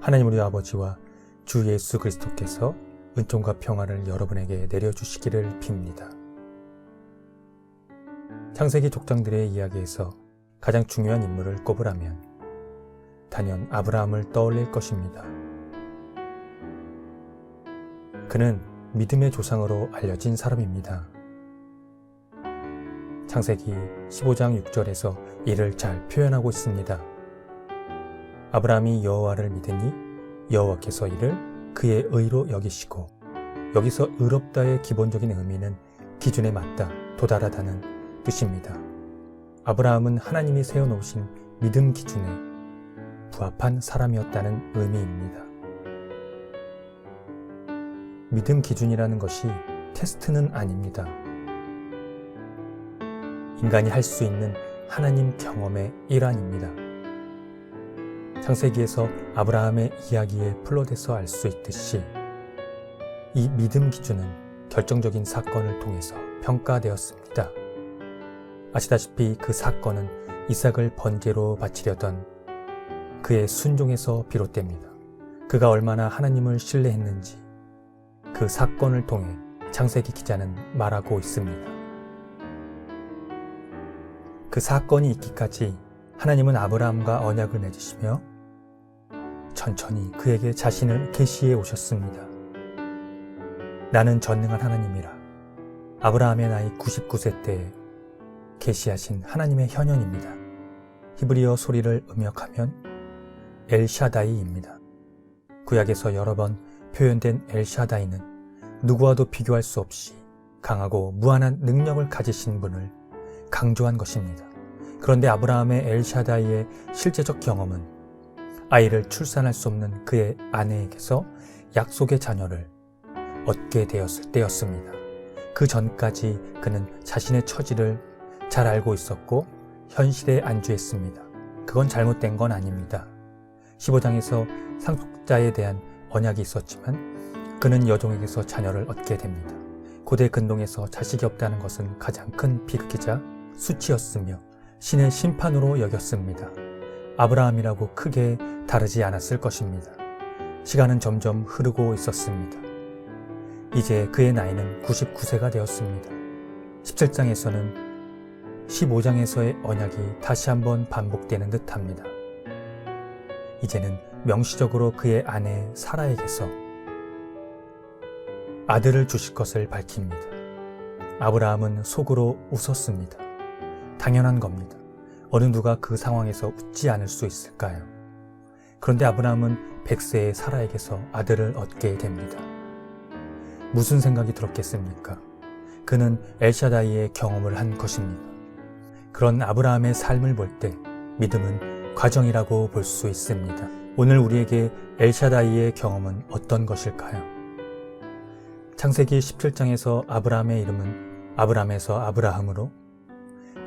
하나님 우리 아버지와 주 예수 그리스도께서 은총과 평화를 여러분에게 내려주시기를 빕니다. 창세기 족장들의 이야기에서 가장 중요한 인물을 꼽으라면 단연 아브라함을 떠올릴 것입니다. 그는 믿음의 조상으로 알려진 사람입니다. 창세기 15장 6절에서 이를 잘 표현하고 있습니다. 아브라함이 여호와를 믿으니 여호와께서 이를 그의 의로 여기시고, 여기서 의롭다의 기본적인 의미는 기준에 맞다, 도달하다는 뜻입니다. 아브라함은 하나님이 세워놓으신 믿음 기준에 부합한 사람이었다는 의미입니다. 믿음 기준이라는 것이 테스트는 아닙니다. 인간이 할 수 있는 하나님 경험의 일환입니다. 창세기에서 아브라함의 이야기에 플롯에서 알 수 있듯이 이 믿음 기준은 결정적인 사건을 통해서 평가되었습니다. 아시다시피 그 사건은 이삭을 번제로 바치려던 그의 순종에서 비롯됩니다. 그가 얼마나 하나님을 신뢰했는지 그 사건을 통해 창세기 기자는 말하고 있습니다. 그 사건이 있기까지 하나님은 아브라함과 언약을 맺으시며 천천히 그에게 자신을 계시해 오셨습니다. 나는 전능한 하나님이라. 아브라함의 나이 99세 때에 계시하신 하나님의 현현입니다. 히브리어 소리를 음역하면 엘샤다이입니다. 구약에서 여러 번 표현된 엘샤다이는 누구와도 비교할 수 없이 강하고 무한한 능력을 가지신 분을 강조한 것입니다. 그런데 아브라함의 엘샤다이의 실제적 경험은 아이를 출산할 수 없는 그의 아내에게서 약속의 자녀를 얻게 되었을 때였습니다. 그 전까지 그는 자신의 처지를 잘 알고 있었고 현실에 안주했습니다. 그건 잘못된 건 아닙니다. 15장에서 상속자에 대한 언약이 있었지만 그는 여종에게서 자녀를 얻게 됩니다. 고대 근동에서 자식이 없다는 것은 가장 큰 비극이자 수치였으며 신의 심판으로 여겼습니다. 아브라함이라고 크게 다르지 않았을 것입니다. 시간은 점점 흐르고 있었습니다. 이제 그의 나이는 99세가 되었습니다. 17장에서는 15장에서의 언약이 다시 한번 반복되는 듯합니다. 이제는 명시적으로 그의 아내 사라에게서 아들을 주실 것을 밝힙니다. 아브라함은 속으로 웃었습니다. 당연한 겁니다. 어느 누가 그 상황에서 웃지 않을 수 있을까요? 그런데 아브라함은 100세의 사라에게서 아들을 얻게 됩니다. 무슨 생각이 들었겠습니까? 그는 엘샤다이의 경험을 한 것입니다. 그런 아브라함의 삶을 볼 때 믿음은 과정이라고 볼 수 있습니다. 오늘 우리에게 엘샤다이의 경험은 어떤 것일까요? 창세기 17장에서 아브라함의 이름은 아브람에서 아브라함으로,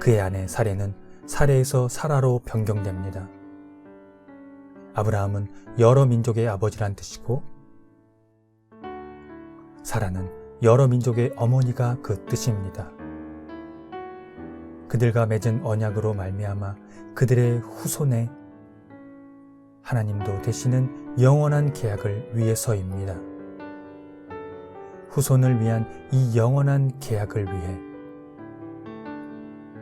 그의 아내 사레는 사레에서 사라로 변경됩니다. 아브라함은 여러 민족의 아버지란 뜻이고 사라는 여러 민족의 어머니가 그 뜻입니다. 그들과 맺은 언약으로 말미암아 그들의 후손에 하나님도 되시는 영원한 계약을 위해서입니다. 후손을 위한 이 영원한 계약을 위해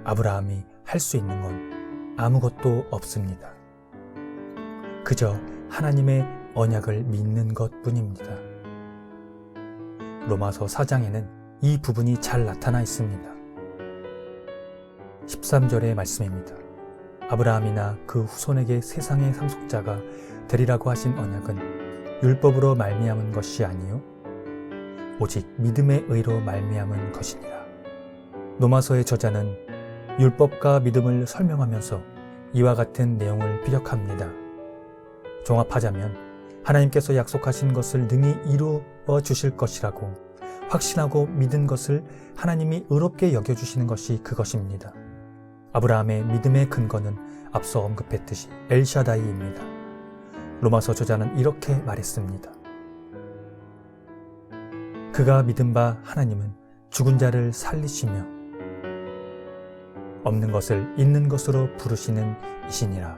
아브라함이 할 수 있는 건 아무것도 없습니다. 그저 하나님의 언약을 믿는 것뿐입니다. 로마서 4장에는 이 부분이 잘 나타나 있습니다. 13절의 말씀입니다. 아브라함이나 그 후손에게 세상의 상속자가 되리라고 하신 언약은 율법으로 말미암은 것이 아니요 오직 믿음의 의로 말미암은 것이니라. 로마서의 저자는 율법과 믿음을 설명하면서 이와 같은 내용을 피력합니다. 종합하자면 하나님께서 약속하신 것을 능히 이루어 주실 것이라고 확신하고 믿은 것을 하나님이 의롭게 여겨주시는 것이 그것입니다. 아브라함의 믿음의 근거는 앞서 언급했듯이 엘샤다이입니다. 로마서 저자는 이렇게 말했습니다. 그가 믿은 바 하나님은 죽은 자를 살리시며 없는 것을 있는 것으로 부르시는 이시니라.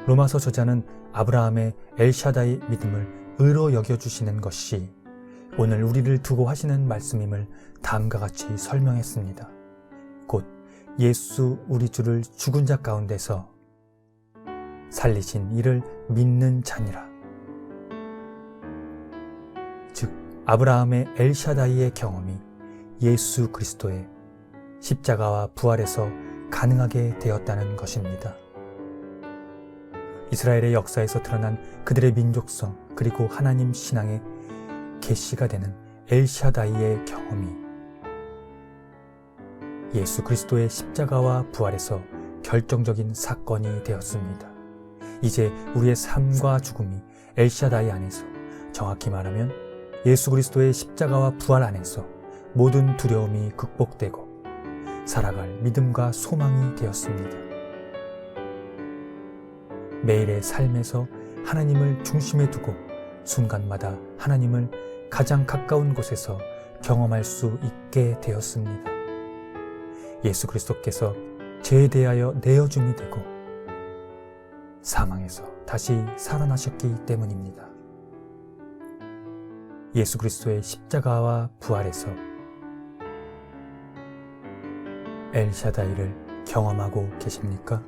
로마서 저자는 아브라함의 엘샤다이 믿음을 의로 여겨주시는 것이 오늘 우리를 두고 하시는 말씀임을 다음과 같이 설명했습니다. 곧 예수 우리 주를 죽은 자 가운데서 살리신 이를 믿는 자니라. 즉 아브라함의 엘샤다이의 경험이 예수 그리스도의 십자가와 부활에서 가능하게 되었다는 것입니다. 이스라엘의 역사에서 드러난 그들의 민족성 그리고 하나님 신앙의 계시가 되는 엘샤다이의 경험이 예수 그리스도의 십자가와 부활에서 결정적인 사건이 되었습니다. 이제 우리의 삶과 죽음이 엘샤다이 안에서, 정확히 말하면 예수 그리스도의 십자가와 부활 안에서 모든 두려움이 극복되고 살아갈 믿음과 소망이 되었습니다. 매일의 삶에서 하나님을 중심에 두고 순간마다 하나님을 가장 가까운 곳에서 경험할 수 있게 되었습니다. 예수 그리스도께서 죄에 대하여 내어줌이 되고 사망에서 다시 살아나셨기 때문입니다. 예수 그리스도의 십자가와 부활에서 엘샤다이를 경험하고 계십니까?